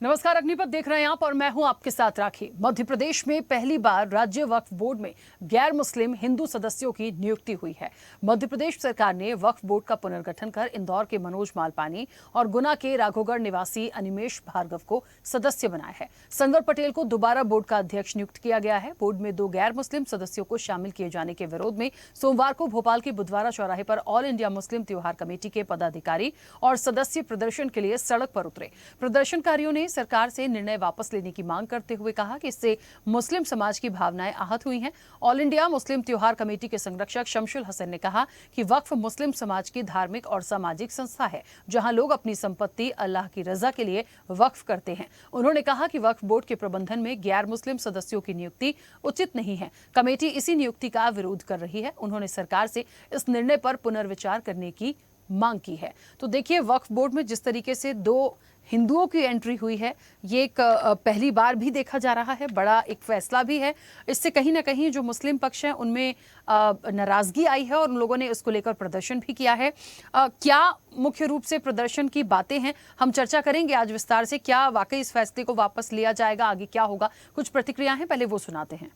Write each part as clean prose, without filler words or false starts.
नमस्कार, अग्निपथ देख रहे हैं आप और मैं हूं आपके साथ राखी। मध्य प्रदेश में पहली बार राज्य वक्फ बोर्ड में गैर मुस्लिम हिंदू सदस्यों की नियुक्ति हुई है। मध्य प्रदेश सरकार ने वक्फ बोर्ड का पुनर्गठन कर इंदौर के मनोज मालपानी और गुना के राघोगढ़ निवासी अनिमेश भार्गव को सदस्य बनाया है। संवर पटेल को दोबारा बोर्ड का अध्यक्ष नियुक्त किया गया है। बोर्ड में 2 गैर मुस्लिम सदस्यों को शामिल किए जाने के विरोध में सोमवार को भोपाल के बुधवारा चौराहे पर ऑल इंडिया मुस्लिम त्योहार कमेटी के पदाधिकारी और सदस्य प्रदर्शन के लिए सड़क पर उतरे। प्रदर्शनकारियों ने सरकार से निर्णय वापस लेने की मांग करते हुए कहा कि इससे मुस्लिम समाज की भावनाएं आहत हुई हैं। ऑल इंडिया मुस्लिम त्योहार कमेटी के संरक्षक शमशुल हसन ने कहा कि वक्फ मुस्लिम समाज की धार्मिक और सामाजिक संस्था है, जहां लोग अपनी संपत्ति अल्लाह की रजा के लिए वक्फ करते हैं। उन्होंने कहा कि वक्फ बोर्ड के प्रबंधन में गैर मुस्लिम सदस्यों की नियुक्ति उचित नहीं है। कमेटी इसी नियुक्ति का विरोध कर रही है। उन्होंने सरकार से इस निर्णय पर पुनर्विचार करने की मांग की है। तो देखिए, वक्फ बोर्ड में जिस तरीके से 2 हिंदुओं की एंट्री हुई है, ये एक पहली बार भी देखा जा रहा है। बड़ा एक फैसला भी है। इससे कहीं ना कहीं जो मुस्लिम पक्ष है उनमें नाराजगी आई है और उन लोगों ने इसको लेकर प्रदर्शन भी किया है। क्या मुख्य रूप से प्रदर्शन की बातें हैं, हम चर्चा करेंगे आज विस्तार से। क्या वाकई इस फैसले को वापस लिया जाएगा, आगे क्या होगा, कुछ प्रतिक्रिया हैं, पहले वो सुनाते हैं।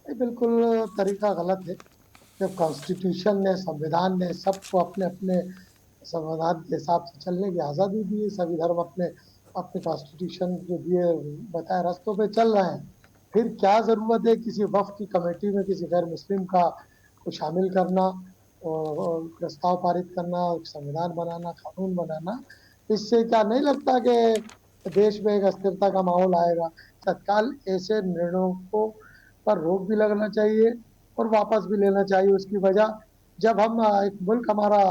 बिल्कुल तरीका गलत है। जब कॉन्स्टिट्यूशन ने, संविधान ने सबको अपने अपने संविधान के हिसाब से चलने की आज़ादी दी है, सभी धर्म अपने अपने कॉन्स्टिट्यूशन के दिए बताए रास्तों पे चल रहे हैं, फिर क्या ज़रूरत है किसी वक्फ की कमेटी में किसी गैर मुस्लिम का को शामिल करना और प्रस्ताव पारित करना, संविधान बनाना, कानून बनाना। इससे क्या नहीं लगता कि देश में एक अस्थिरता का माहौल आएगा? तत्काल ऐसे निर्णयों को पर रोक भी लगना चाहिए और वापस भी लेना चाहिए। उसकी वजह, जब हम एक मुल्क हमारा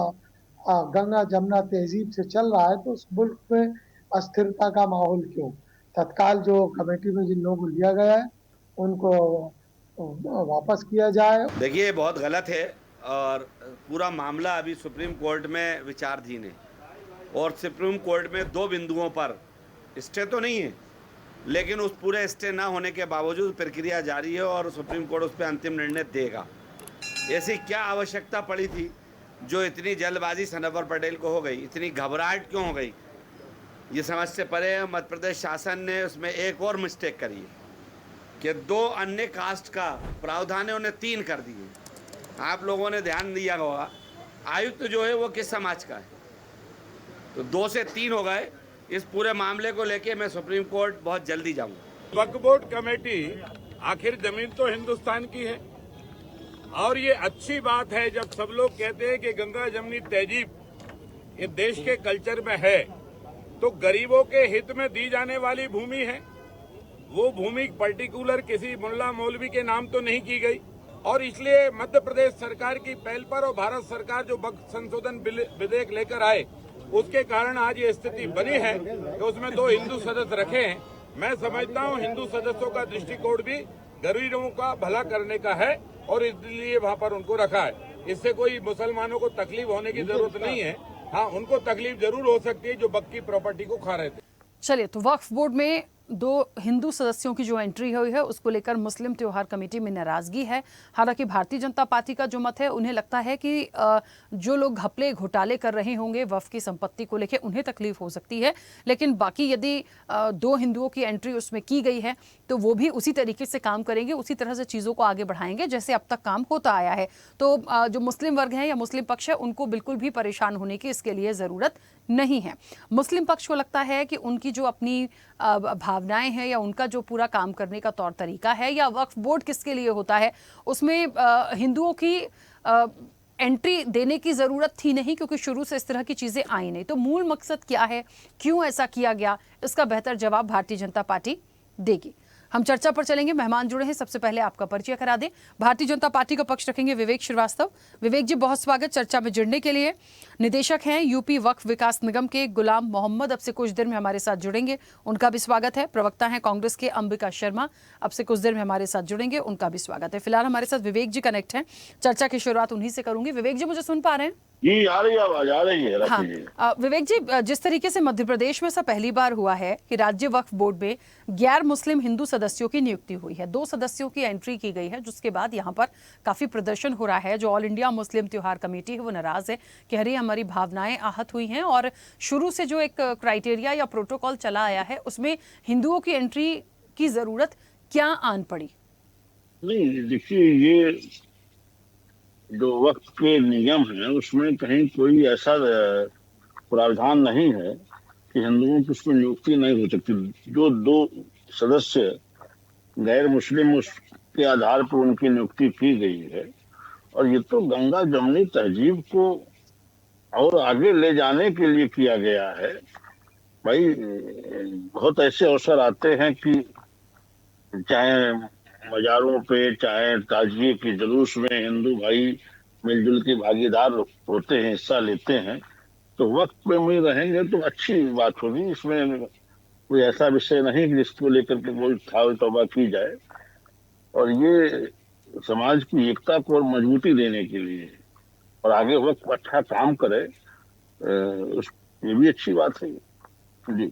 गंगा जमुना तहजीब से चल रहा है, तो उस मुल्क में अस्थिरता का माहौल क्यों? तत्काल जो कमेटी में जिन लोगों को लिया गया है उनको वापस किया जाए। देखिए, ये बहुत गलत है और पूरा मामला अभी सुप्रीम कोर्ट में विचाराधीन है और सुप्रीम कोर्ट में 2 बिंदुओं पर स्टे तो नहीं है, लेकिन उस पूरे स्टे ना होने के बावजूद प्रक्रिया जारी है और सुप्रीम कोर्ट उस पर अंतिम निर्णय देगा। ऐसी क्या आवश्यकता पड़ी थी जो इतनी जल्दबाजी संवर पटेल को हो गई? इतनी घबराहट क्यों हो गई? ये समझ से परे मध्य प्रदेश शासन ने उसमें एक और मिस्टेक करी है कि 2 अन्य कास्ट का प्रावधान है, उन्हें 3 कर दिए। आप लोगों ने ध्यान दिया होगा, आयुक्त जो है वो किस समाज का है, तो 2 से 3 हो गए। इस पूरे मामले को लेके मैं सुप्रीम कोर्ट बहुत जल्दी जाऊंगा। वक्फ बोर्ड कमेटी, आखिर जमीन तो हिंदुस्तान की है और ये अच्छी बात है जब सब लोग कहते हैं कि गंगा जमुनी तहजीब ये देश के कल्चर में है, तो गरीबों के हित में दी जाने वाली भूमि है। वो भूमि पर्टिकुलर किसी मुल्ला मौलवी के नाम तो नहीं की गई और इसलिए मध्य प्रदेश सरकार की पहल पर और भारत सरकार जो वक्फ संशोधन विधेयक लेकर आए, उसके कारण आज ये स्थिति बनी है कि उसमें 2 हिंदू सदस्य रखे हैं। मैं समझता हूँ हिंदू सदस्यों का दृष्टिकोण भी गरीबों का भला करने का है और इसलिए वहाँ पर उनको रखा है। इससे कोई मुसलमानों को तकलीफ होने की जरूरत नहीं है। हाँ, उनको तकलीफ जरूर हो सकती है जो वक्फ की प्रॉपर्टी को खा रहे थे। चलिए, तो वक्फ बोर्ड में 2 हिंदू सदस्यों की जो एंट्री हुई है उसको लेकर मुस्लिम त्योहार कमेटी में नाराजगी है। हालांकि भारतीय जनता पार्टी का जो मत है, उन्हें लगता है कि जो लोग घपले घोटाले कर रहे होंगे वक्फ की संपत्ति को लेकर, उन्हें तकलीफ हो सकती है। लेकिन बाकी यदि 2 हिंदुओं की एंट्री उसमें की गई है तो वो भी उसी तरीके से काम करेंगे, उसी तरह से चीज़ों को आगे बढ़ाएंगे जैसे अब तक काम होता आया है। तो जो मुस्लिम वर्ग है या मुस्लिम पक्ष है, उनको बिल्कुल भी परेशान होने की इसके लिए ज़रूरत नहीं है। मुस्लिम पक्ष को लगता है कि उनकी जो अपनी भावनाएं हैं या उनका जो पूरा काम करने का तौर तरीका है या वक्फ बोर्ड किसके लिए होता है, उसमें हिंदुओं की एंट्री देने की ज़रूरत थी नहीं, क्योंकि शुरू से इस तरह की चीज़ें आई नहीं। तो मूल मकसद क्या है, क्यों ऐसा किया गया, इसका बेहतर जवाब भारतीय जनता पार्टी देगी। हम चर्चा पर चलेंगे। मेहमान जुड़े हैं, सबसे पहले आपका परिचय करा दें। भारतीय जनता पार्टी का पक्ष रखेंगे विवेक श्रीवास्तव। विवेक जी, बहुत स्वागत चर्चा में जुड़ने के लिए। निदेशक हैं यूपी वक्फ विकास निगम के गुलाम मोहम्मद, अब से कुछ देर में हमारे साथ जुड़ेंगे, उनका भी स्वागत है। प्रवक्ता हैं कांग्रेस के अंबिका शर्मा, अब से कुछ देर में हमारे साथ जुड़ेंगे, उनका भी स्वागत है। फिलहाल हमारे साथ विवेक जी कनेक्ट हैं, चर्चा की शुरुआत उन्हीं से करूंगी। विवेक जी, मुझे सुन पा रहे हैं? जी आ रही है, आवाज आ रही है, हाँ, राखी जी। विवेक जी, जिस तरीके से मध्य प्रदेश में ऐसा पहली बार हुआ है कि राज्य वक्फ बोर्ड में गैर मुस्लिम हिंदू सदस्यों की नियुक्ति हुई है, 2 सदस्यों की एंट्री की गई है, जिसके बाद यहाँ पर काफी प्रदर्शन हो रहा है। जो ऑल इंडिया मुस्लिम त्योहार कमेटी है वो नाराज है कि अरे हमारी भावनाएं आहत हुई हैं, और शुरू से जो एक क्राइटेरिया या प्रोटोकॉल चला आया है उसमें हिंदुओं की एंट्री की जरूरत क्या आन पड़ी? नहीं देखिए, ये जो वक्त के नियम है उसमें कहीं कोई ऐसा प्रावधान नहीं है कि हिंदुओं की उसमें नियुक्ति नहीं हो सकती। जो 2 सदस्य गैर मुस्लिम, उसके आधार पर उनकी नियुक्ति की गई है। और ये तो गंगा जमुनी तहजीब को और आगे ले जाने के लिए किया गया है। भाई, बहुत ऐसे अवसर आते हैं कि चाहे मजारों पे, चाहे ताजिए के जुलूस में हिंदू भाई मिलजुल के भागीदार होते हैं, हिस्सा लेते हैं। तो वक्त में रहेंगे तो अच्छी बात होगी। इसमें कोई ऐसा विषय नहीं कि जिसको लेकर के कोई ठाव तौबा की जाए। और ये समाज की एकता को और मजबूती देने के लिए और आगे वक्त अच्छा काम करे, ये भी अच्छी बात है जी।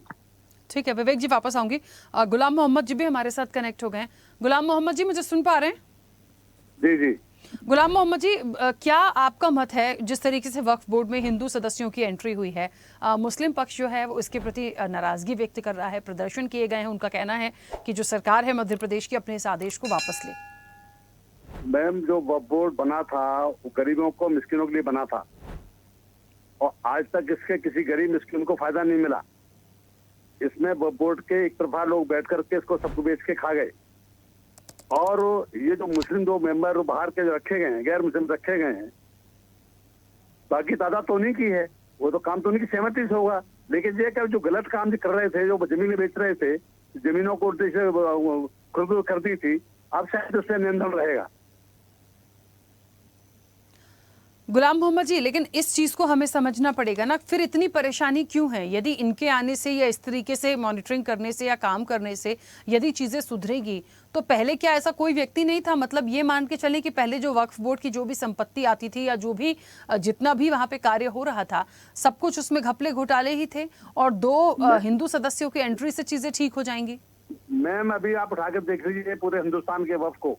ठीक है विवेक जी, वापस आऊंगी। गुलाम मोहम्मद जी भी हमारे साथ कनेक्ट हो गए हैं। गुलाम मोहम्मद जी, मुझे सुन पा रहे हैं? जी जी। गुलाम मोहम्मद जी, क्या आपका मत है जिस तरीके से वक्फ बोर्ड में हिंदू सदस्यों की एंट्री हुई है, मुस्लिम पक्ष जो है वो इसके प्रति नाराजगी व्यक्त कर रहा है, प्रदर्शन किए गए हैं, उनका कहना है कि जो सरकार है मध्य प्रदेश की अपने इस आदेश को वापस ले? मैम, जो वक्फ बोर्ड बना था वो गरीबों को, मिस्किनों के लिए बना था, और आज तक इसके किसी गरीब मिस्किन को फायदा नहीं मिला। इसमें वक्फ बोर्ड के एक तरफा लोग बैठ करके इसको सबको बेच के खा गए, और ये जो मुस्लिम 2 मेंबर बाहर के जो रखे गए हैं, गैर मुस्लिम रखे गए हैं, बाकी तादाद तो नहीं की है, वो तो काम तो उनकी सहमति से होगा। लेकिन ये क्या, जो गलत काम कर रहे थे, जो जमीनें बेच रहे थे, जमीनों को खुद कर दी थी, अब शायद उससे नियंत्रण रहेगा। गुलाम मोहम्मद जी, लेकिन इस चीज को हमें समझना पड़ेगा ना, फिर इतनी परेशानी क्यों है? यदि इनके आने से या इस तरीके से मॉनिटरिंग करने से या काम करने से यदि चीजें सुधरेगी, तो पहले क्या ऐसा कोई व्यक्ति नहीं था? मतलब ये मान के चलें कि पहले जो वक्फ बोर्ड की जो भी संपत्ति आती थी या जो भी जितना भी वहां पे कार्य हो रहा था, सब कुछ उसमें घपले घोटाले ही थे, और 2 हिंदू सदस्यों की एंट्री से चीजें ठीक हो जाएंगी? मैम, अभी आप उठाकर देख लीजिए पूरे हिंदुस्तान के वक्फ को,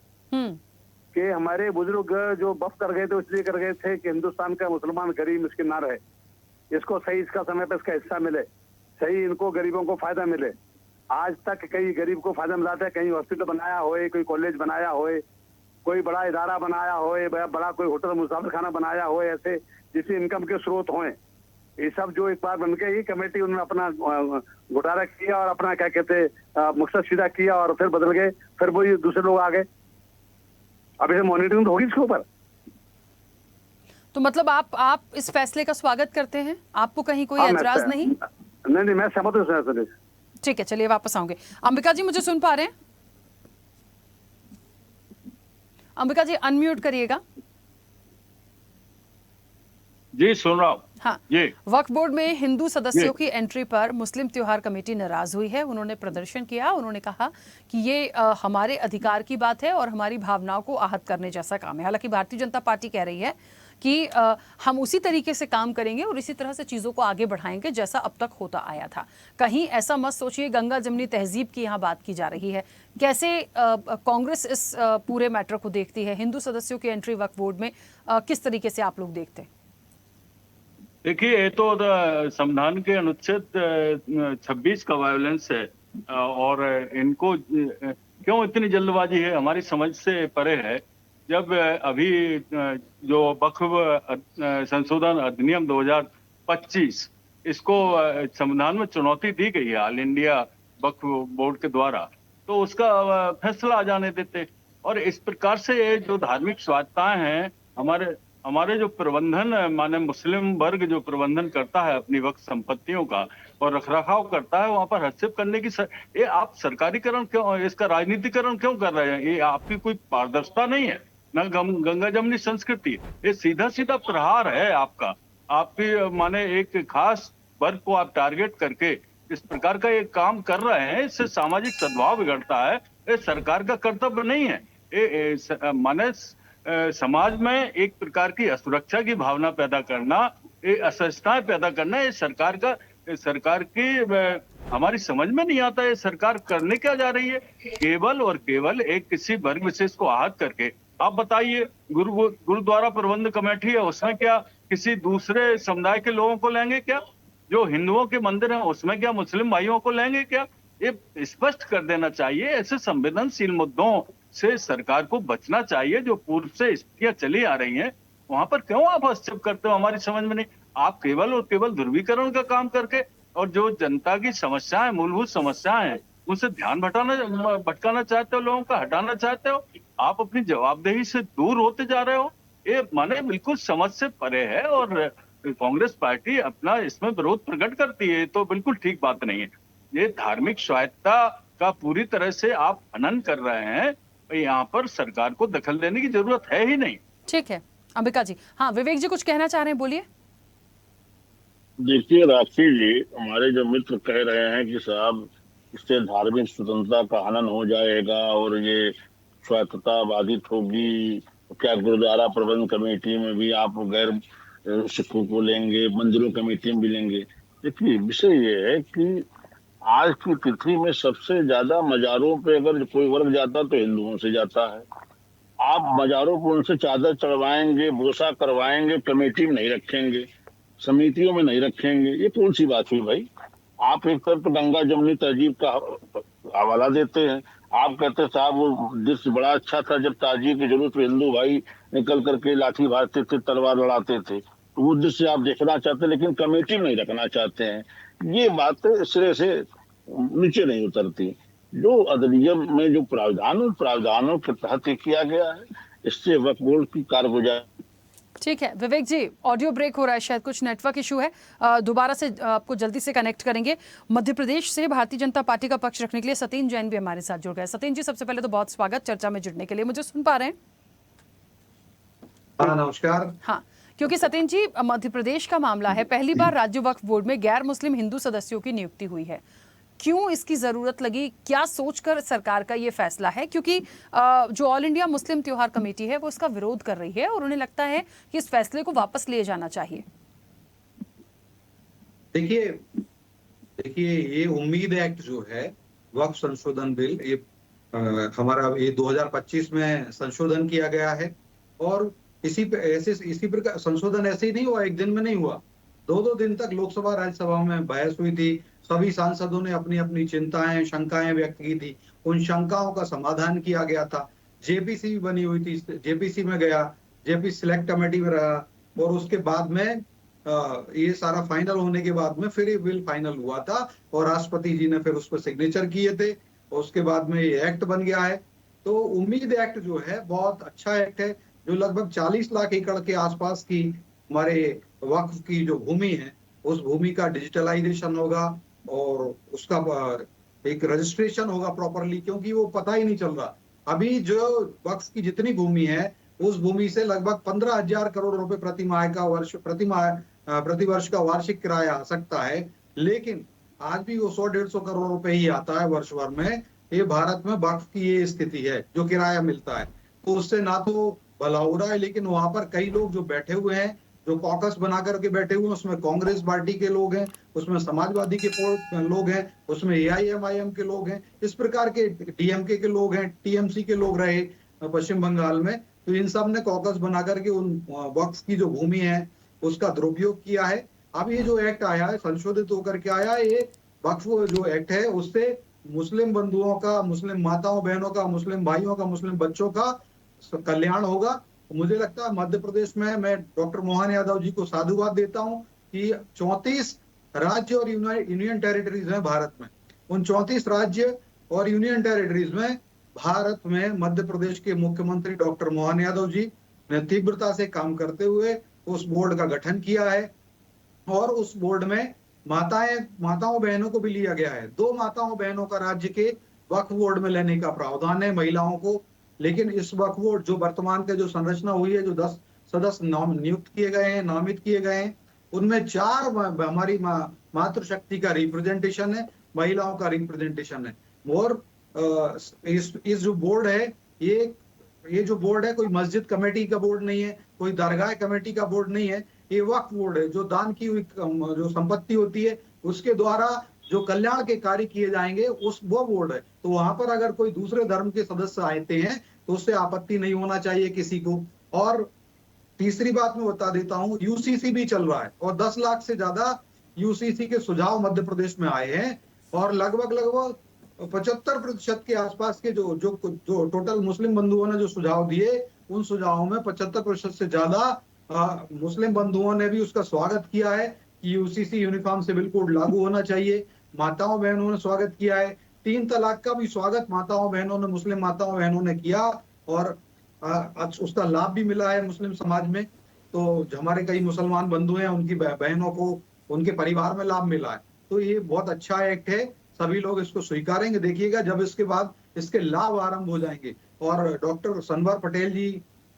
कि हमारे बुजुर्ग जो वक्फ कर गए थे इसलिए कर गए थे कि हिंदुस्तान का मुसलमान गरीब मिस्किन ना रहे, इसको सही इसका समय पर इसका हिस्सा मिले, सही इनको गरीबों को फायदा मिले। आज तक कई गरीब को फायदा मिला था, कहीं हॉस्पिटल बनाया होए, कोई कॉलेज बनाया होए, कोई बड़ा इदारा बनाया होए, बड़ा कोई होटल मुसाफिर खाना बनाया होए, ऐसे जिससे इनकम के स्रोत होए। ये सब जो एक बार बन के ही कमेटी उन्होंने अपना घोटाला किया और अपना क्या कहते मकसद सीधा किया, और फिर बदल गए, फिर वो दूसरे लोग आ गए। अब इसे मॉनिटरिंग तो होगी इसके ऊपर। तो मतलब आप इस फैसले का स्वागत करते हैं? आपको कहीं कोई एतराज नहीं? नहीं, मैं सहमत हूँ। ठीक है, चलिए वापस आऊंगे। अंबिका जी, मुझे सुन पा रहे हैं? अंबिका जी, अनम्यूट करिएगा। जी सुन रहा हूँ। हाँ, वक्फ बोर्ड में हिंदू सदस्यों की एंट्री पर मुस्लिम त्योहार कमेटी नाराज हुई है। उन्होंने प्रदर्शन किया, उन्होंने कहा कि ये हमारे अधिकार की बात है और हमारी भावनाओं को आहत करने जैसा काम है। हालांकि भारतीय जनता पार्टी कह रही है कि हम उसी तरीके से काम करेंगे और इसी तरह से चीज़ों को आगे बढ़ाएंगे जैसा अब तक होता आया था। कहीं ऐसा मत सोचिए, गंगा जमनी तहजीब की यहाँ बात की जा रही है। कैसे कांग्रेस इस पूरे मैटर को देखती है? हिंदू सदस्यों की एंट्री वक्फ बोर्ड में किस तरीके से आप लोग देखते हैं? देखिए, ये तो संविधान के अनुच्छेद 26 का वायोलेंस है, और इनको क्यों इतनी जल्दबाजी है हमारी समझ से परे है। जब अभी जो वक्फ संशोधन अधिनियम 2025 इसको संविधान में चुनौती दी गई है ऑल इंडिया वक्फ बोर्ड के द्वारा, तो उसका फैसला आ जाने देते। और इस प्रकार से ये जो धार्मिक स्वायत्ताएं हैं, हमारे जो प्रबंधन, माने मुस्लिम वर्ग जो प्रबंधन करता है अपनी वक्त संपत्तियों का और रखरखाव करता है, वहां पर हस्तक्षेप करने की ये आप सरकारीकरण क्यों, इसका राजनीतिकरण क्यों कर रहे हैं? ये आपकी कोई पारदर्शिता नहीं है, न गंगा जमनी संस्कृति। ये सीधा सीधा प्रहार है आपका। आपकी माने एक खास वर्ग को आप टारगेट करके इस प्रकार का ये काम कर रहे हैं, इससे सामाजिक सद्भाव बिगड़ता है। ये सरकार का कर्तव्य नहीं है। माने समाज में एक प्रकार की असुरक्षा की भावना पैदा करना, असहजताएं पैदा करना, ये सरकार की हमारी समझ में नहीं आता। ये सरकार करने क्या जा रही है? केवल और केवल एक किसी वर्ग विशेष को आहत करके। आप बताइए, गुरुद्वारा प्रबंध कमेटी है, उसमें क्या किसी दूसरे समुदाय के लोगों को लेंगे क्या? जो हिंदुओं के मंदिर हैं उसमें क्या मुस्लिम भाइयों को लेंगे क्या? ये स्पष्ट कर देना चाहिए। ऐसे संवेदनशील मुद्दों से सरकार को बचना चाहिए। जो पूर्व से स्थितियां चली आ रही हैं, वहां पर क्यों आप हस्तक्षेप करते हो? हमारी समझ में नहीं। आप केवल और केवल ध्रुवीकरण का काम करके और जो जनता की समस्याएं, मूलभूत समस्याएं हैं, उनसे ध्यान भटकाना चाहते हो, लोगों का हटाना चाहते हो। आप अपनी जवाबदेही से दूर होते जा रहे हो। ये माने बिल्कुल समझ से परे है और कांग्रेस पार्टी अपना इसमें विरोध प्रकट करती है, तो बिल्कुल ठीक बात नहीं है। ये धार्मिक स्वायत्तता का पूरी तरह से आप हनन कर रहे हैं। यहाँ पर सरकार को दखल देने की जरूरत है ही नहीं। ठीक है अंबिका जी। हाँ विवेक जी कुछ कहना चाह रहे हैं, बोलिए। देखिए राखी जी, हमारे जो मित्र कह रहे हैं कि साहब इससे धार्मिक स्वतंत्रता का हनन हो जाएगा और ये स्वायत्तता बाधित होगी, क्या गुरुद्वारा प्रबंध कमेटी में भी आप गैर सिखों को लेंगे, मंदिरों कमेटी में भी लेंगे? देखिए विषय ये है कि आज की तिथि में सबसे ज्यादा मजारों पे अगर कोई वर्ग जाता तो हिंदुओं से जाता है। आप मजारों पर उनसे चादर चढ़वाएंगे, बोसा करवाएंगे, कमेटी में नहीं रखेंगे, समितियों में नहीं रखेंगे, ये कौन सी बात हुई भाई? आप एक तरफ गंगा जमुनी तहजीब का हवाला देते हैं। आप कहते साहब वो दृश्य बड़ा अच्छा था जब ताजिए की जरूरत में हिंदू भाई निकल करके लाठी भाजते थे, तलवार लड़ाते थे, तो वो दृश्य आप देखना चाहते हैं लेकिन कमेटी में नहीं रखना चाहते हैं। ये बातें सिरे से नीचे नहीं उतरती। जो अधिनियम में जो प्रावधानों के तहत किया गया है, इससे वक्फ बोर्ड की कारगुजारी। ठीक है विवेक जी, ऑडियो ब्रेक हो रहा है, शायद कुछ नेटवर्क इशू है। दोबारा से आपको जल्दी से कनेक्ट करेंगे। मध्य प्रदेश से भारतीय जनता पार्टी का पक्ष रखने के लिए सतीन जैन भी हमारे साथ जुड़ गए। सतीन जी सबसे पहले तो बहुत स्वागत चर्चा में जुड़ने के लिए। मुझे सुन पा रहे हैं? हाँ नमस्कार। हाँ, क्योंकि सतीन जी मध्य प्रदेश का मामला है, पहली बार राज्य वक्फ बोर्ड में गैर मुस्लिम हिंदू सदस्यों की नियुक्ति हुई है। क्यों इसकी जरूरत लगी? क्या सोचकर सरकार का ये फैसला है? क्योंकि जो ऑल इंडिया मुस्लिम त्योहार कमेटी है वो इसका विरोध कर रही है और उन्हें लगता है कि इस फैसले को वापस लिए जाना चाहिए। देखिए ये उम्मीद एक्ट जो है, वक्फ संशोधन बिल, ये हमारा ये 2025 में संशोधन किया गया है और इसी प्रकार संशोधन ऐसे ही नहीं हुआ, एक दिन में नहीं हुआ। 2 दिन तक लोकसभा राज्यसभा में बहस हुई थी। सभी सांसदों ने अपनी अपनी चिंताएं, शंकाएं व्यक्त की थी। उन शंकाओं का समाधान किया गया था। जेपीसी भी बनी हुई थी, जेपीसी में गया, जेपी सिलेक्ट कमेटी में रहा और उसके बाद में ये सारा फाइनल होने के बाद में फिर ये बिल फाइनल हुआ था और राष्ट्रपति जी ने फिर उस पर सिग्नेचर किए थे और उसके बाद में ये एक्ट बन गया है। तो उम्मीद एक्ट जो है बहुत अच्छा एक्ट है, जो लगभग 40 लाख एकड़ के आसपास की हमारे वक्फ की जो भूमि है, उस भूमि का डिजिटलाइजेशन होगा और उसका एक रजिस्ट्रेशन होगा प्रॉपरली, क्योंकि वो पता ही नहीं चल रहा। अभी जो वक्फ की जितनी भूमि है, उस भूमि से लगभग 15,000 करोड़ रुपए प्रति वर्ष का वार्षिक किराया आ सकता है, लेकिन आज भी वो 100-150 करोड़ रुपए ही आता है वर्ष भर में। ये भारत में वक्फ की ये स्थिति है जो किराया मिलता है, तो उससे ना तो भला हो रहा है, लेकिन वहां पर कई लोग जो बैठे हुए हैं, जो कॉकस बना करके बैठे हुए हैं, उसमें कांग्रेस पार्टी के लोग हैं, उसमें समाजवादी के लोग हैं, उसमें AIMIM के लोग हैं, इस प्रकार के DMK के लोग हैं, TMC के लोग रहे पश्चिम बंगाल में। तो इन सब ने कॉकस बना करके उन वक्फ की जो भूमि है उसका दुरुपयोग किया है। अब ये जो एक्ट आया है, संशोधित होकर के आया है, ये वक्फ जो एक्ट है उससे मुस्लिम बंधुओं का, मुस्लिम माताओं बहनों का, मुस्लिम भाइयों का, मुस्लिम बच्चों का कल्याण होगा। मुझे लगता है मध्य प्रदेश में मैं डॉक्टर मोहन यादव जी को साधुवाद देता हूं कि 34 राज्य और यूनियन टेरिटरीज हैं भारत में। उन 34 राज्य और यूनियन टेरिटरीज में भारत में मध्य प्रदेश के मुख्यमंत्री डॉक्टर मोहन यादव जी ने तीव्रता से काम करते हुए उस बोर्ड का गठन किया है और उस बोर्ड में माताओं बहनों को भी लिया गया है। 2 माताओं बहनों का राज्य के वक्फ बोर्ड में लेने का प्रावधान है, महिलाओं को। लेकिन इस वक्फ बोर्ड जो वर्तमान के जो संरचना हुई है, जो 10 सदस्य नियुक्त किए गए हैं, नामित किए गए हैं, उनमें 4 हमारी मातृशक्ति का रिप्रेजेंटेशन है, महिलाओं का रिप्रेजेंटेशन है। और इस जो बोर्ड है, ये ये जो बोर्ड है कोई मस्जिद कमेटी का बोर्ड नहीं है, कोई दरगाह कमेटी का बोर्ड नहीं है, ये वक्फ बोर्ड है। जो दान की हुई जो संपत्ति होती है उसके द्वारा जो कल्याण के कार्य किए जाएंगे वो बोर्ड है। तो वहां पर अगर कोई दूसरे धर्म के सदस्य आते हैं तो उससे आपत्ति नहीं होना चाहिए किसी को। और तीसरी बात मैं बता देता हूँ, यूसीसी भी चल रहा है और 10 लाख से ज्यादा यूसीसी के सुझाव मध्य प्रदेश में आए हैं और लगभग 75% के आसपास के जो टोटल मुस्लिम बंधुओं ने जो सुझाव दिए, उन सुझावों में 75% से ज्यादा मुस्लिम बंधुओं ने भी उसका स्वागत किया है कि यूसीसी यूनिफॉर्म से बिल्कुल लागू होना चाहिए। माताओं बहनों ने स्वागत किया है। 3 तलाक का भी स्वागत माताओं बहनों ने, मुस्लिम माताओं बहनों ने किया और उसका लाभ भी मिला है मुस्लिम समाज में। तो हमारे कई मुसलमान बंधु हैं, उनकी बहनों को उनके परिवार में लाभ मिला है। तो ये बहुत अच्छा एक्ट है, सभी लोग इसको स्वीकारेंगे। देखिएगा जब इसके बाद इसके लाभ आरंभ हो जाएंगे। और डॉक्टर सनवर पटेल जी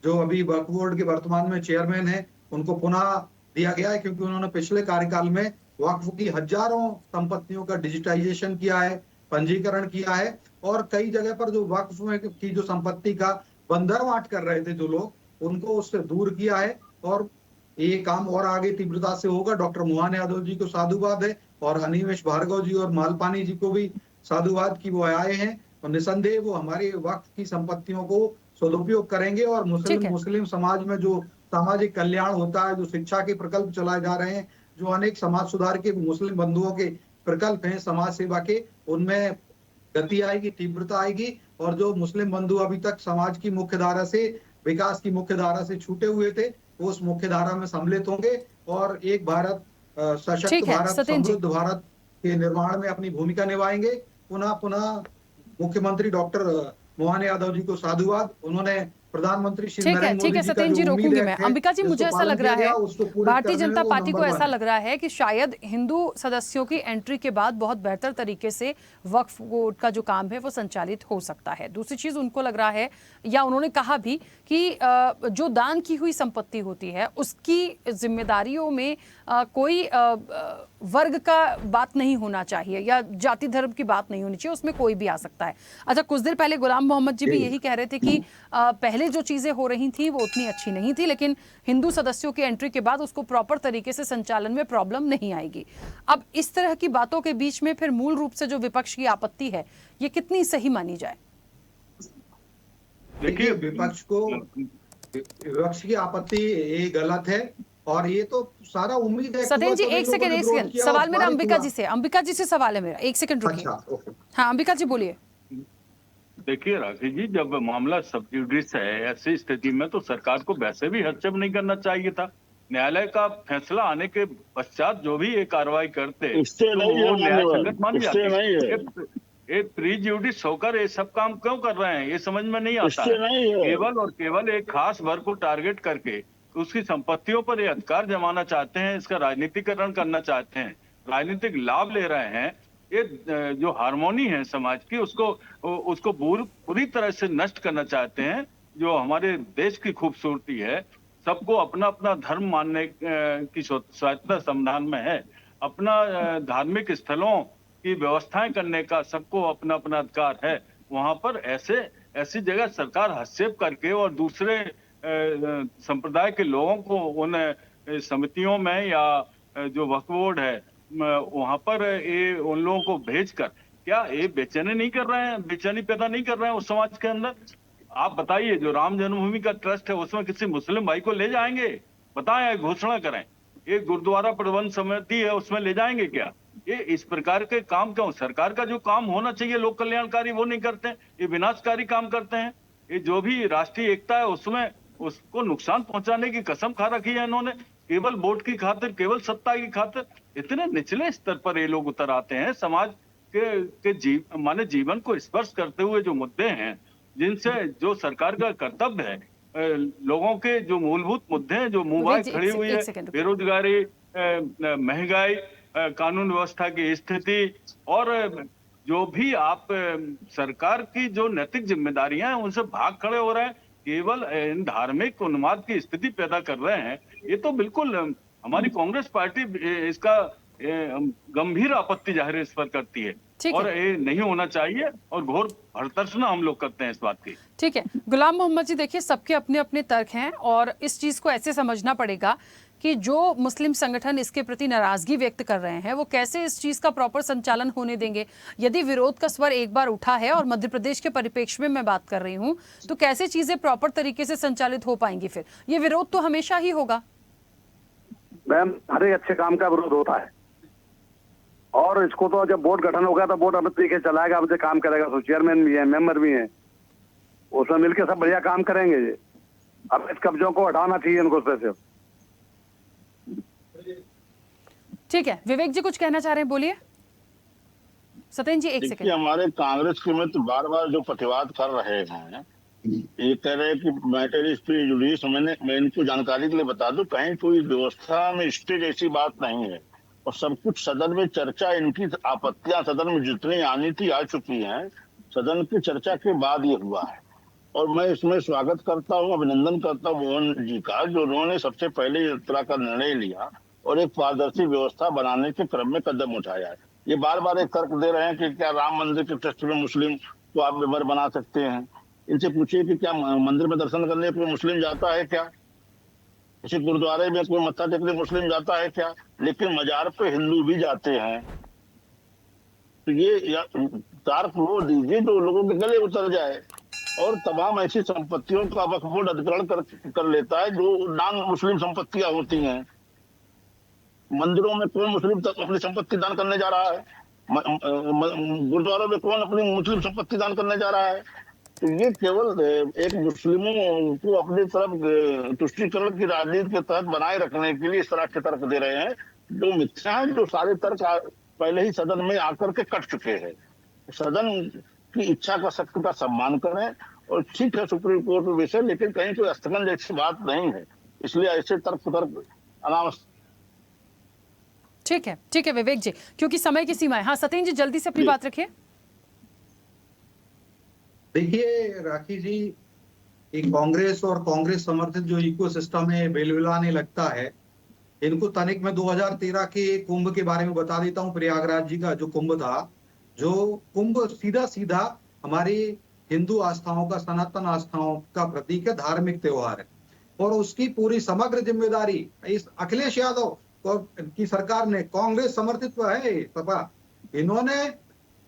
जो अभी वक्फ बोर्ड के वर्तमान में चेयरमैन है, उनको पुनः दिया गया है क्योंकि उन्होंने पिछले कार्यकाल में वक्फ की हजारों संपत्तियों का डिजिटाइजेशन किया है, पंजीकरण किया है और कई जगह पर जो वक्फ में की जो संपत्ति का बंदरवाट कर रहे थे जो लोग, उनको उससे दूर किया है और ये काम और आगे तीव्रता से होगा। डॉक्टर मोहन यादव जी को साधुवाद है और अनिमेश भार्गव जी और मालपानी जी को भी साधुवाद की वो आए हैं और निसंदेह वो हमारे वक्फ की संपत्तियों को सदुपयोग करेंगे और मुस्लिम समाज में जो सामाजिक कल्याण होता है, जो शिक्षा के प्रकल्प चलाए जा रहे हैं, जो अनेक समाज सुधार के मुस्लिम बंधुओं के प्रकल्प हैं समाज सेवा के, उनमें गति आएगी, तीव्रता आएगी और जो मुस्लिम बंधु अभी तक समाज की मुख्य धारा से, विकास की मुख्य धारा से छूटे हुए थे, वो उस मुख्य धारा में सम्मिलित होंगे और एक भारत सशक्त भारत, समृद्ध भारत के निर्माण में अपनी भूमिका निभाएंगे। पुनः मुख्यमंत्री डॉक्टर मोहन यादव जी को साधुवाद। उन्होंने प्रधानमंत्री श्री नरेंद्र मोदी जी का सत्येंद्र जी, जो रोकूंगी उम्मीद मैं। है, अंबिका जी, मुझे ऐसा लग रहा है भारतीय जनता पार्टी को ऐसा है। लग रहा है कि शायद हिंदू सदस्यों की एंट्री के बाद बहुत बेहतर तरीके से वक्फ बोर्ड का जो काम है वो संचालित हो सकता है। दूसरी चीज उनको लग रहा है या उन्होंने कहा भी कि जो दान की हुई संपत्ति होती है उसकी जिम्मेदारियों में कोई वर्ग का बात नहीं होना चाहिए या जाति धर्म की बात नहीं होनी चाहिए, उसमें कोई भी आ सकता है। अच्छा, कुछ देर पहले गुलाम मोहम्मद जी भी यही कह रहे थे कि पहले जो चीजें हो रही थी वो उतनी अच्छी नहीं थी, लेकिन हिंदू सदस्यों की एंट्री के बाद उसको प्रॉपर तरीके से संचालन में प्रॉब्लम नहीं आएगी। अब इस तरह की बातों के बीच में फिर मूल रूप से जो विपक्ष की आपत्ति है ये कितनी सही मानी जाए? देखिए, विपक्ष की आपत्ति ये गलत है और ये तो सारा उम्मीद है। सत्येंद्र जी, एक सेकंड सवाल मेरा अंबिका जी से सवाल है मेरा, एक सेकंड रुकिए। हाँ अंबिका जी बोलिए। देखिए राकेश जी, जब मामला सब्सिडीज है, ऐसी स्थिति में तो सरकार को वैसे भी हस्तक्षेप नहीं करना चाहिए था। न्यायालय का फैसला आने के पश्चात जो भी ये कार्रवाई करते उससे नहीं वो न्याय है, संगत मान जाते। एक प्रीजुडिस होकर ये सब काम क्यों कर रहे हैं, ये समझ में नहीं आता है। केवल और केवल एक खास वर्ग को टारगेट करके उसकी संपत्तियों पर ये अधिकार जमाना चाहते हैं, इसका राजनीतिकरण करना चाहते हैं, राजनीतिक लाभ ले रहे हैं। ये जो हार्मोनी है समाज की उसको पूरी तरह से नष्ट करना चाहते हैं। जो हमारे देश की खूबसूरती है, सबको अपना अपना धर्म मानने की स्वायत्तता संविधान में है, अपना धार्मिक स्थलों की व्यवस्थाएं करने का सबको अपना अपना अधिकार है। वहां पर ऐसी जगह सरकार हस्तक्षेप करके और दूसरे संप्रदाय के लोगों को उन समितियों में या जो वक्फ बोर्ड है वहां पर ये उन लोगों को भेजकर क्या ये बेचैनी नहीं कर रहे हैं, बेचैनी पैदा नहीं कर रहे हैं उस समाज के अंदर? आप बताइए, जो राम जन्मभूमि का ट्रस्ट है उसमें किसी मुस्लिम भाई को ले जाएंगे? बताएं, घोषणा करें। ये गुरुद्वारा प्रबंध समिति है उसमें ले जाएंगे क्या? ये इस प्रकार के काम क्यों? सरकार का जो काम होना चाहिए लोक कल्याणकारी वो नहीं करते, ये विनाशकारी काम करते हैं। ये जो भी राष्ट्रीय एकता है उसमें उसको नुकसान पहुंचाने की कसम खा रखी है इन्होंने, केवल वोट की खातिर, केवल सत्ता की खातिर। इतने निचले स्तर पर ये लोग उतर आते हैं। समाज के माने जीवन को स्पर्श करते हुए जो मुद्दे हैं, जिनसे जो सरकार का कर्तव्य है, लोगों के जो मूलभूत मुद्दे हैं, जो मुंह खड़ी हुई है, बेरोजगारी, महंगाई, कानून व्यवस्था की स्थिति और जो भी आप सरकार की जो नैतिक जिम्मेदारियां हैं उनसे भाग खड़े हो रहे हैं, केवल इन धार्मिक उन्माद की स्थिति पैदा कर रहे हैं। ये तो बिल्कुल हमारी कांग्रेस पार्टी इसका गंभीर आपत्ति जाहिर इस पर करती है ठीक और है। ये नहीं होना चाहिए और घोर भर्त्सना हम लोग करते हैं इस बात की। ठीक है गुलाम मोहम्मद जी, देखिए सबके अपने अपने तर्क हैं और इस चीज को ऐसे समझना पड़ेगा कि जो मुस्लिम संगठन इसके प्रति नाराजगी व्यक्त कर रहे हैं वो कैसे इस चीज का प्रॉपर संचालन होने देंगे। यदि विरोध का स्वर एक बार उठा है और मध्य प्रदेश के परिप्रेक्ष्य में मैं बात कर रही हूं, तो कैसे चीजें प्रॉपर तरीके से संचालित हो पाएंगी। फिर ये विरोध तो हमेशा ही होगा। मैम, हर एक अच्छे काम का विरोध होता है और इसको तो जब बोर्ड गठन होगा तो बोर्ड अपने तरीके से चलाएगा, अपने काम करेगा। तो चेयरमैन भी है, मेंबर भी हैं, उसमें मिलकर सब बढ़िया काम करेंगे। ये अब इस कब्जों को हटाना चाहिए इनको उसमें से। ठीक है, विवेक जी कुछ कहना चाह रहे हैं, बोलिए। सत्येंद्र जी एक देखिए, सेकंड। हमारे कांग्रेस के मित्र बार बार जो प्रतिवाद कर रहे हैं, ये कह रहे हैं कि मैटर इज प्री जुडिस। मैं इनको जानकारी के लिए बता दूं, कहीं कोई व्यवस्था में स्टेज ऐसी बात नहीं है और सब कुछ सदन में चर्चा, इनकी आपत्तियां सदन में जितनी आनी थी आ चुकी हैं। सदन की चर्चा के बाद ये हुआ है और मैं इसमें स्वागत करता हूं, अभिनंदन करता हूं मोहन जी का, जो उन्होंने सबसे पहले इस तरह का निर्णय लिया और एक पारदर्शी व्यवस्था बनाने के क्रम में कदम उठाया है। ये बार बार एक तर्क दे रहे हैं कि क्या राम मंदिर के ट्रस्ट में मुस्लिम को आप मेंबर बना सकते हैं। इनसे पूछिए कि क्या मंदिर में दर्शन करने कोई मुस्लिम जाता है क्या? किसी गुरुद्वारे में कोई मत्था टेकने मुस्लिम जाता है क्या? लेकिन मजार पे हिंदू भी जाते हैं। तो ये तर्क वो दीजिए जो लोगों के गले उतर जाए। और तमाम ऐसी संपत्तियों का वक्फ बोर्ड अधिग्रहण कर लेता है जो नॉन मुस्लिम संपत्तियां होती हैं। मंदिरों में कौन मुस्लिम तक अपनी संपत्ति दान करने जा रहा है? गुरुद्वारों में कौन अपनी मुस्लिम संपत्ति दान करने जा रहा है? तो ये केवल एक मुस्लिमों को अपनी तरफ तुष्टीकरण की राजनीति के तहत बनाए रखने के लिए इस तरह के तर्क दे रहे हैं जो मिथ्या है, जो सारे तर्क पहले ही सदन में आकर के कट चुके हैं। सदन की इच्छा का शक्ति का सम्मान करें और ठीक है सुप्रीम कोर्ट में विषय, लेकिन कहीं कोई स्थगन जैसी बात नहीं है, इसलिए ऐसे तर्क अनावश्यक। ठीक है विवेक जी, क्योंकि समय की सीमा है। हाँ सत्येंद्र जी जल्दी से अपनी बात रखिए। देखिए राखी जी, एक कांग्रेस और कांग्रेस समर्थित जो इकोसिस्टम है बेलबिलाने लगता है। इनको तनिक में 2013 के कुंभ के बारे में बता देता हूँ। प्रयागराज जी का जो कुंभ था, जो कुंभ सीधा सीधा हमारी हिंदू आस्थाओं का, सनातन आस्थाओं का प्रतीक है, धार्मिक त्योहार है और उसकी पूरी समग्र जिम्मेदारी इस अखिलेश यादव की सरकार ने, कांग्रेस समर्थित है सपा, इन्होंने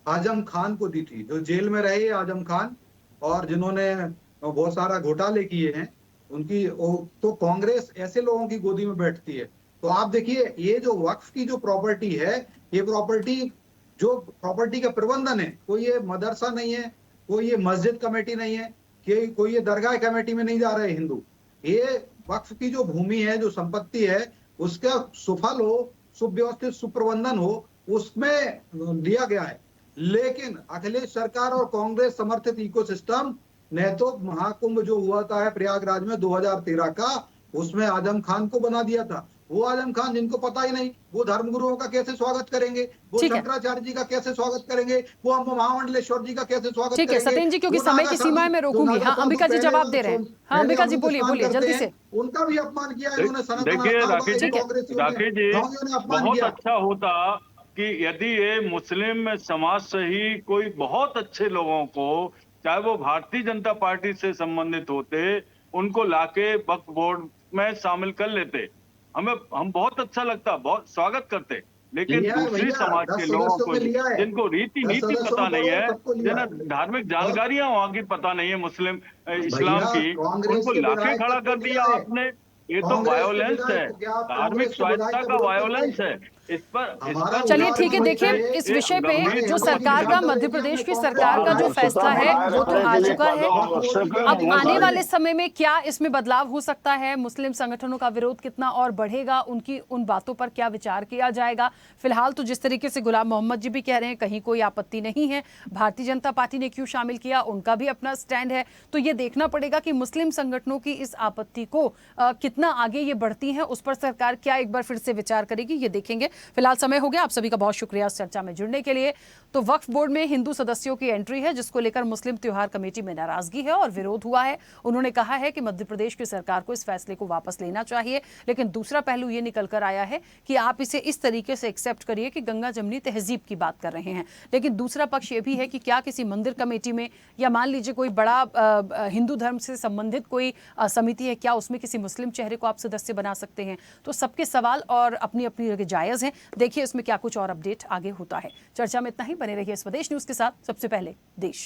आजम खान को दी थी, जो जेल में रहे आजम खान और जिन्होंने बहुत सारा घोटाले किए हैं उनकी। तो कांग्रेस ऐसे लोगों की गोदी में बैठती है। तो आप देखिए, ये जो वक्फ की जो प्रॉपर्टी है, ये प्रॉपर्टी जो प्रॉपर्टी का प्रबंधन है, कोई ये मदरसा नहीं है, कोई ये मस्जिद कमेटी नहीं है, कि कोई ये दरगाह कमेटी में नहीं जा रहे हिंदू। ये वक्फ की जो भूमि है, जो संपत्ति है, उसका सुफल हो, सुव्यवस्थित सुप्रबंधन हो, उसमें दिया गया है। लेकिन अखिलेश सरकार और कांग्रेस समर्थित इकोसिस्टम ने तो महाकुंभ जो हुआ था प्रयागराज में 2013 का, उसमें आजम खान को बना दिया था। वो आजम खान जिनको पता ही नहीं, वो धर्मगुरुओं का कैसे स्वागत करेंगे, वो शंकराचार्य जी का कैसे स्वागत करेंगे, वो महामंडलेश्वर जी का कैसे स्वागत करेंगे। ठीक है सत्येंद्र जी, क्योंकि समय की सीमा में रोकूंगी। हाँ अंबिका जी जवाब दे रहे हैं। हाँ अंबिका जी बोलिए जल्दी से। उनका भी अपमान किया इन्होंने। देखिए राकेश जी, बहुत अच्छा होता कि यदि ये मुस्लिम समाज से ही कोई बहुत अच्छे लोगों को, चाहे वो भारतीय जनता पार्टी से संबंधित होते, उनको लाके वक्फ बोर्ड में शामिल कर लेते, हम बहुत अच्छा लगता, बहुत स्वागत करते। लेकिन दूसरी समाज के लोगों को, जिनको रीति नीति पता नहीं है, जिन्हें धार्मिक जानकारियां वहां की पता नहीं है मुस्लिम इस्लाम की, उनको लाके खड़ा कर दिया आपने। ये तो वायोलेंस है, धार्मिक स्वायत्तता का वायोलेंस है। इस पर चलिए ठीक है। देखिए इस विषय पे जो सरकार का, मध्य प्रदेश की सरकार का जो फैसला है वो तो आ चुका है। अब आने वाले समय में क्या इसमें बदलाव हो सकता है, मुस्लिम संगठनों का विरोध कितना और बढ़ेगा, उनकी उन बातों पर क्या विचार किया जाएगा। फिलहाल तो जिस तरीके से गुलाम मोहम्मद जी भी कह रहे हैं, कहीं कोई आपत्ति नहीं है। भारतीय जनता पार्टी ने क्यों शामिल किया, उनका भी अपना स्टैंड है। तो ये देखना पड़ेगा कि मुस्लिम संगठनों की इस आपत्ति को कितना आगे ये बढ़ती है, उस पर सरकार क्या एक बार फिर से विचार करेगी, ये देखेंगे। फिलहाल समय हो गया। आप सभी का बहुत शुक्रिया इस चर्चा में जुड़ने के लिए। तो वक्फ बोर्ड में हिंदू सदस्यों की एंट्री है, जिसको लेकर मुस्लिम त्योहार कमेटी में नाराजगी है और विरोध हुआ है। उन्होंने कहा है कि मध्य प्रदेश की सरकार को इस फैसले को वापस लेना चाहिए, लेकिन दूसरा पहलू ये निकल कर आया है कि आप इसे इस तरीके से एक्सेप्ट करिए कि गंगा जमनी तहजीब की बात कर रहे हैं, लेकिन दूसरा पक्ष ये भी है कि क्या किसी मंदिर कमेटी में या मान लीजिए कोई बड़ा हिंदू धर्म से संबंधित कोई समिति है, क्या उसमें किसी मुस्लिम चेहरे को आप सदस्य बना सकते हैं? तो सबके सवाल और अपनी अपनी जगह जायज हैं। देखिए इसमें क्या कुछ और अपडेट आगे होता है। चर्चा में इतना ही। बने रहिए स्वदेश न्यूज के साथ। सबसे पहले देश।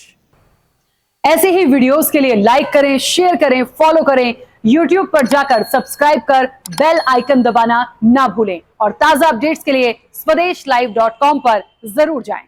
ऐसे ही वीडियोस के लिए लाइक करें, शेयर करें, फॉलो करें। YouTube पर जाकर सब्सक्राइब कर बेल आइकन दबाना ना भूलें और ताजा अपडेट्स के लिए स्वदेशलाइव.com पर जरूर जाएं।